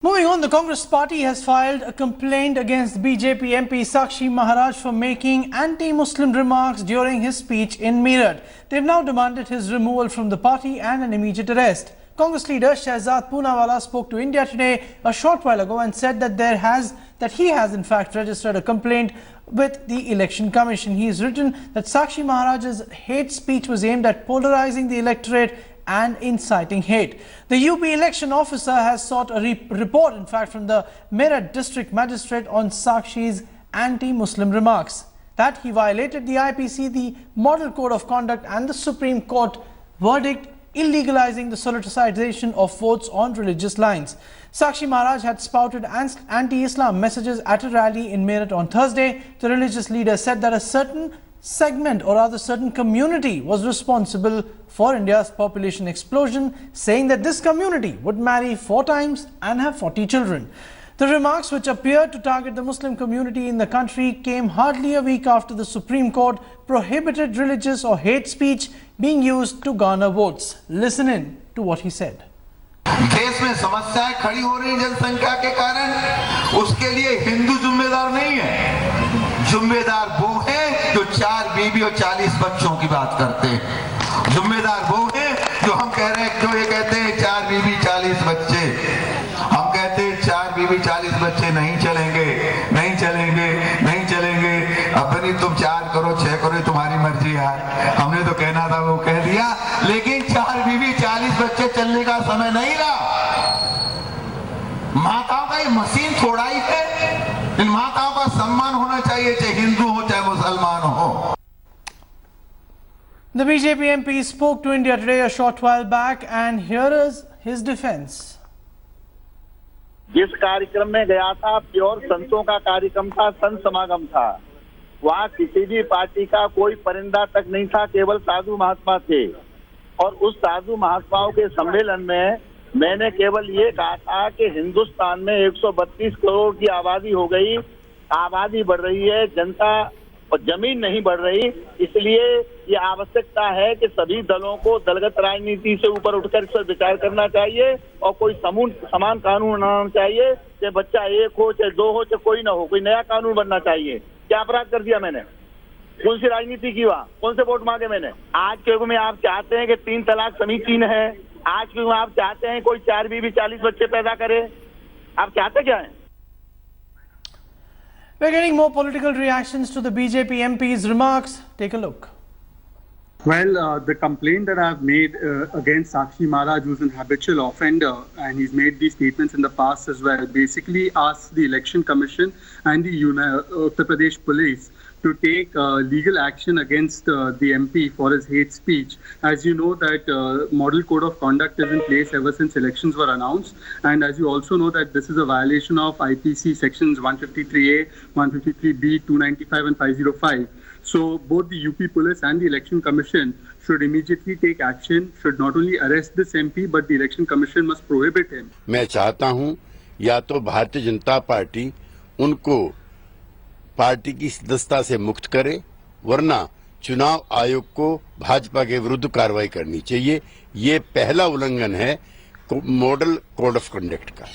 Moving on, the Congress party has filed a complaint against BJP MP Sakshi Maharaj for making anti-Muslim remarks during his speech in Meerut. They've now demanded his removal from the party and an immediate arrest. Congress leader Shehzad Poonawalla spoke to India Today a short while ago and said that he has in fact registered a complaint with the Election Commission. He has written that Sakshi Maharaj's hate speech was aimed at polarizing the electorate and inciting hate. The UP election officer has sought a report, in fact, from the Meerut district magistrate on Sakshi's anti-Muslim remarks. That he violated the IPC, the Model Code of Conduct and the Supreme Court verdict illegalizing the solicitation of votes on religious lines. Sakshi Maharaj had spouted anti-Islam messages at a rally in Meerut on Thursday. The religious leader said that a certain segment, or rather certain community, was responsible for India's population explosion, saying that this community would marry 4 times and have 40 children. The remarks, which appeared to target the Muslim community in the country, came hardly a week after the Supreme Court prohibited religious or hate speech being used to garner votes. Listen in to what he said. देश में समस्याएं खड़ी हो रही जनसंख्या के कारण, उसके लिए हिंदू जिम्मेदार नहीं है। जिम्मेदार वो है जो 4 बीवी और 40 बच्चों की बात करते हैं। जिम्मेदार वो है जो हम कह रहे हैं, जो ये कहते हैं 4 बीवी 40 बच्चे। हम कहते हैं 4 बीवी 40 बच्चे नहीं चलेंगे, नहीं चलेंगे, नहीं चलेंगे। अपनी तुम 4 करो 6 करो, तुम्हारी मर्जी यार। हमने तो कहना था वो कह दिया, लेकिन 4 बीवी 40 बच्चे चलने का समय नहीं रहा। माताओं का ये मशीन थोड़ा ही है। इन माताओं का सम्मान होना चाहिए, चाहे हिंदू हो चाहे मुसलमान हो। The BJP MP spoke to India Today a short while back, and here is his defense. जिस कार्यक्रम में गया था, प्योर संतों का कार्यक्रम था, संत समागम था। वहाँ किसी भी पार्टी का कोई परिंदा तक नहीं था, केवल साधु महात्मा थे। और उस साधु महात्माओं के सम्मेलन में मैंने केवल ये कहा था कि हिंदुस्तान में 132 करोड़ की आबादी हो गई, आबादी बढ़ रही है, जनता और जमीन नहीं बढ़ रही। इसलिए ये आवश्यकता है कि सभी दलों को दलगत राजनीति से ऊपर उठकर इस पर विचार करना चाहिए और कोई समान कानून बनाना चाहिए। चाहे बच्चा 1 हो चाहे 2 हो चाहे कोई ना हो, कोई नया कानून बनना चाहिए। क्या अपराध कर दिया मैंने? कौन सी राजनीति की वहाँ? कौन से वोट मांगे मैंने? आज के युग में आप चाहते हैं कि 3 तलाक समीचीन है। आज के युग में आप चाहते हैं कोई 4 बीवी 40 बच्चे पैदा करे। आप चाहते क्या है? We're getting more political reactions to the BJP MP's remarks. Take a look. Well, the complaint that I've made against Sakshi Maharaj, who's an habitual offender, and he's made these statements in the past as well, basically asks the Election Commission and the Uttar Pradesh Police to take legal action against the MP for his hate speech. As you know that Model Code of Conduct is in place ever since elections were announced, and as you also know that this is a violation of IPC sections 153A, 153B, 295 and 505. So both the UP Police and the Election Commission should immediately take action, should not only arrest this MP, but the Election Commission must prohibit him. मैं चाहता हूं या तो Bharatiya Janata party उनको party की सदस्यता से मुक्त करे, वरना चुनाव आयोग को भाजपा के विरुद्ध कार्रवाई करनी चाहिए। ये पहला उल्लंघन है मॉडल कोड ऑफ कंडक्ट का।